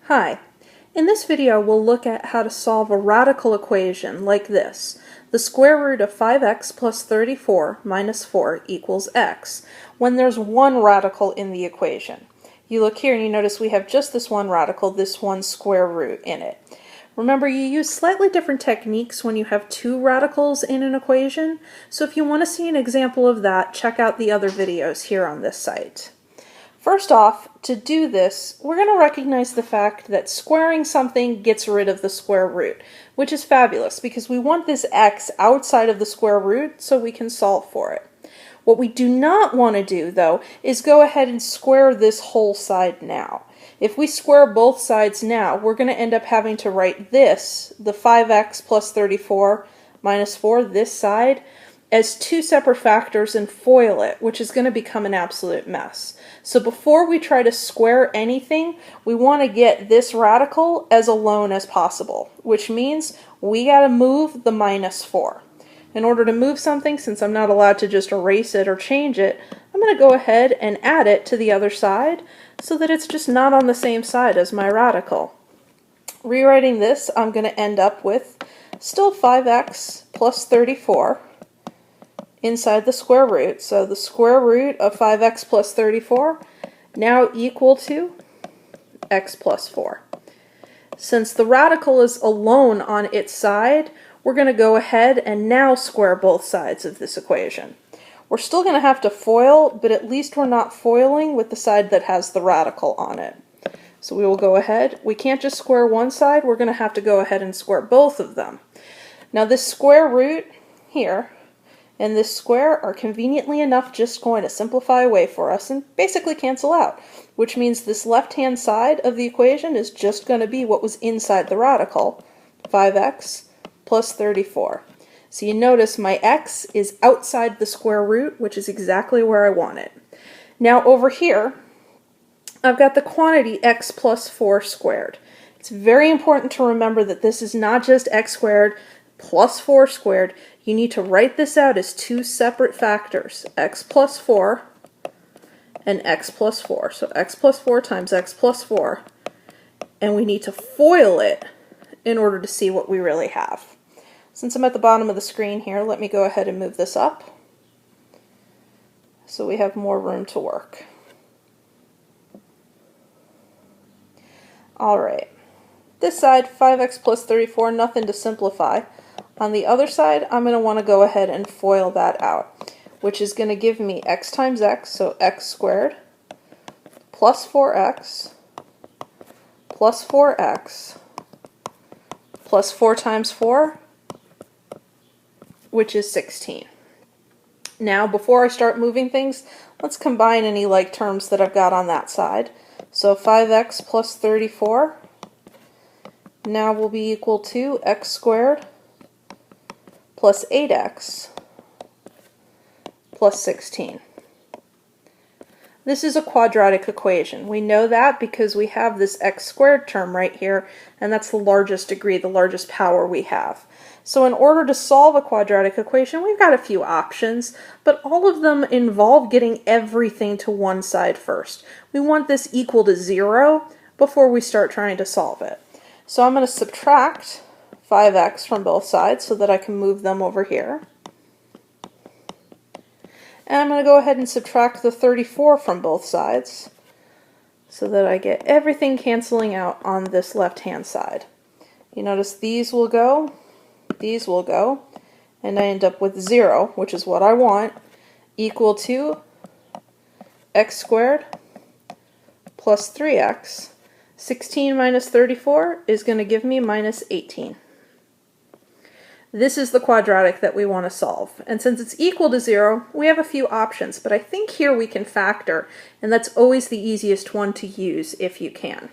Hi. In this video we'll look at how to solve a radical equation like this. The square root of 5x plus 34 minus 4 equals x, when there's one radical in the equation. You look here and you notice we have just this one radical, this one square root in it. Remember, you use slightly different techniques when you have two radicals in an equation, so if you want to see an example of that, check out the other videos here on this site. First off, to do this, we're going to recognize the fact that squaring something gets rid of the square root, which is fabulous because we want this x outside of the square root so we can solve for it. What we do not want to do, though, is go ahead and square this whole side now. If we square both sides now, we're going to end up having to write this, the 5x plus 34 minus 4, this side, as two separate factors and FOIL it, which is going to become an absolute mess. So before we try to square anything, we want to get this radical as alone as possible, which means we got to move the minus 4. In order to move something, since I'm not allowed to just erase it or change it, I'm going to go ahead and add it to the other side so that it's just not on the same side as my radical. Rewriting this, I'm going to end up with still 5x plus 34 inside the square root. So the square root of 5x plus 34 now equal to x plus 4. Since the radical is alone on its side, we're going to go ahead and now square both sides of this equation. We're still going to have to FOIL, but at least we're not FOILing with the side that has the radical on it. So we will go ahead. We can't just square one side, we're going to have to go ahead and square both of them. Now this square root here and this square are conveniently enough just going to simplify away for us and basically cancel out, which means this left-hand side of the equation is just going to be what was inside the radical, 5x plus 34. So you notice my x is outside the square root, which is exactly where I want it. Now over here, I've got the quantity x plus 4 squared. It's very important to remember that this is not just x squared plus 4 squared. You need to write this out as two separate factors, x plus 4 and x plus 4. So x plus 4 times x plus 4. And we need to FOIL it in order to see what we really have. Since I'm at the bottom of the screen here, let me go ahead and move this up so we have more room to work. Alright, this side, 5x plus 34, nothing to simplify. On the other side, I'm going to want to go ahead and FOIL that out, which is going to give me x times x, so x squared, plus 4x, plus 4x, plus 4 times 4, which is 16. Now, before I start moving things, let's combine any like terms that I've got on that side. So 5x plus 34 now will be equal to x squared plus 8x plus 16. This is a quadratic equation. We know that because we have this x squared term right here, and that's the largest degree, the largest power we have. So in order to solve a quadratic equation, we've got a few options, but all of them involve getting everything to one side first. We want this equal to 0 before we start trying to solve it. So I'm going to subtract 5x from both sides so that I can move them over here. And I'm going to go ahead and subtract the 34 from both sides so that I get everything canceling out on this left-hand side. You notice these will go, and I end up with 0, which is what I want, equal to x squared plus 3x. 16 minus 34 is going to give me minus 18. This is the quadratic that we want to solve. And since it's equal to 0, we have a few options, but I think here we can factor, and that's always the easiest one to use if you can.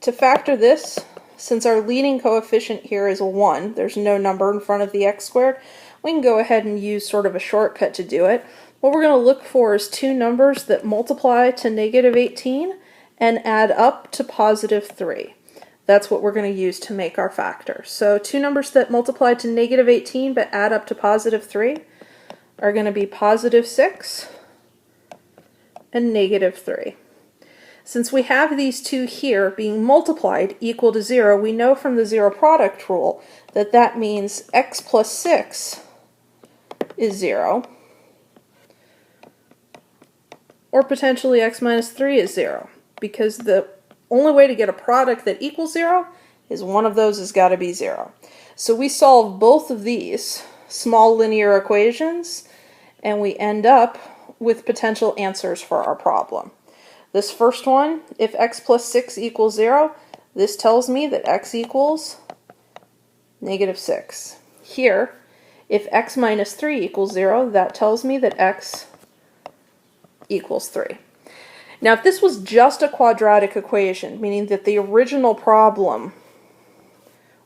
To factor this, since our leading coefficient here is a 1, there's no number in front of the x squared, we can go ahead and use sort of a shortcut to do it. What we're going to look for is two numbers that multiply to negative 18 and add up to positive 3. That's what we're going to use to make our factor. So two numbers that multiply to negative 18 but add up to positive 3 are going to be positive 6 and negative 3. Since we have these two here being multiplied equal to 0, we know from the zero product rule that that means x plus 6 is 0, or potentially x minus 3 is 0, because the only way to get a product that equals 0 is one of those has got to be 0. So we solve both of these small linear equations, and we end up with potential answers for our problem. This first one, if x plus 6 equals 0, this tells me that x equals -6. Here, if x minus 3 equals 0, that tells me that x equals 3. Now, if this was just a quadratic equation, meaning that the original problem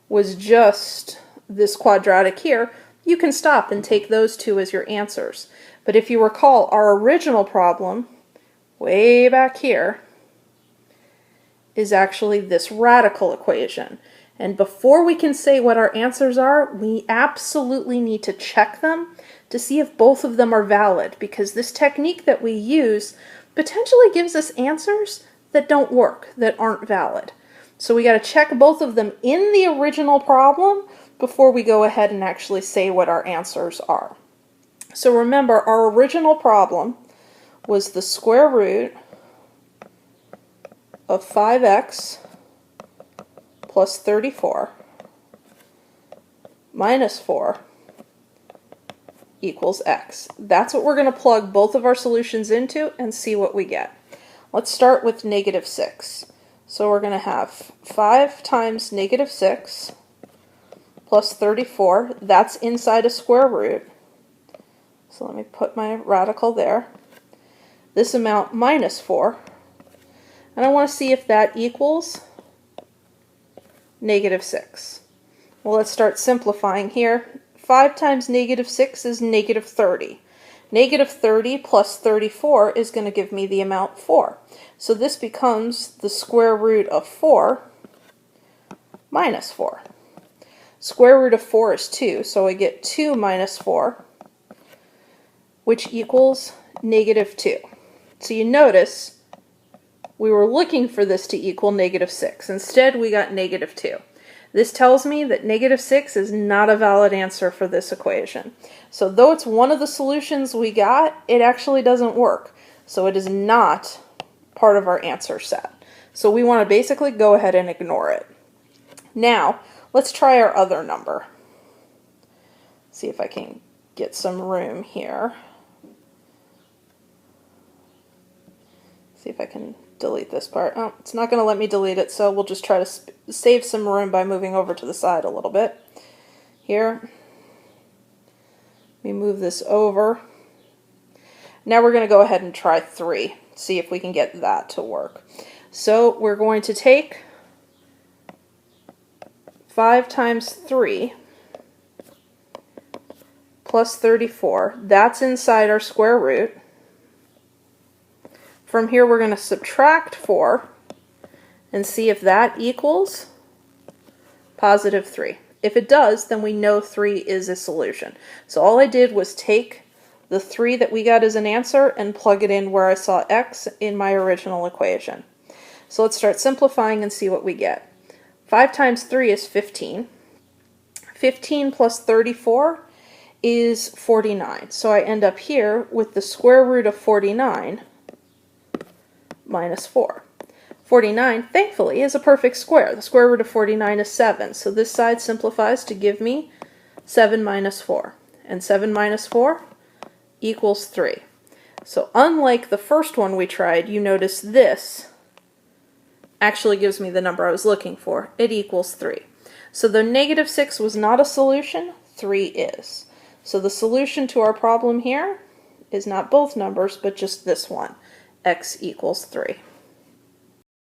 was just this quadratic here, you can stop and take those two as your answers. But if you recall, our original problem way back here is actually this radical equation. And before we can say what our answers are, we absolutely need to check them to see if both of them are valid, because this technique that we use potentially gives us answers that don't work, that aren't valid. So we got to check both of them in the original problem before we go ahead and actually say what our answers are. So remember, our original problem was the square root of 5x plus 34 minus 4 equals x. That's what we're going to plug both of our solutions into and see what we get. Let's start with -6. So we're going to have 5 times -6 plus 34. That's inside a square root. So let me put my radical there. This amount minus 4. And I want to see if that equals -6. Well, let's start simplifying here. 5 times -6 is -30. -30 plus 34 is going to give me the amount 4. So this becomes the square root of 4 minus 4. Square root of 4 is 2, so I get 2 minus 4, which equals -2. So you notice we were looking for this to equal -6. Instead, we got -2. This tells me that -6 is not a valid answer for this equation. So though it's one of the solutions we got, it actually doesn't work. So it is not part of our answer set. So we want to basically go ahead and ignore it. Now, let's try our other number. See if I can get some room here. See if I can delete this part. Oh, it's not going to let me delete it, so we'll just try to save some room by moving over to the side a little bit. Here. Let me move this over. Now we're going to go ahead and try 3, see if we can get that to work. So we're going to take 5 times 3 plus 34. That's inside our square root. From here, we're going to subtract 4 and see if that equals +3. If it does, then we know 3 is a solution. So all I did was take the 3 that we got as an answer and plug it in where I saw x in my original equation. So let's start simplifying and see what we get. 5 times 3 is 15. 15 plus 34 is 49. So I end up here with the square root of 49 minus 4. 49, thankfully, is a perfect square. The square root of 49 is 7. So this side simplifies to give me 7 minus 4. And 7 minus 4 equals 3. So unlike the first one we tried, you notice this actually gives me the number I was looking for. It equals 3. So though -6 was not a solution, 3 is. So the solution to our problem here is not both numbers, but just this one. X equals 3.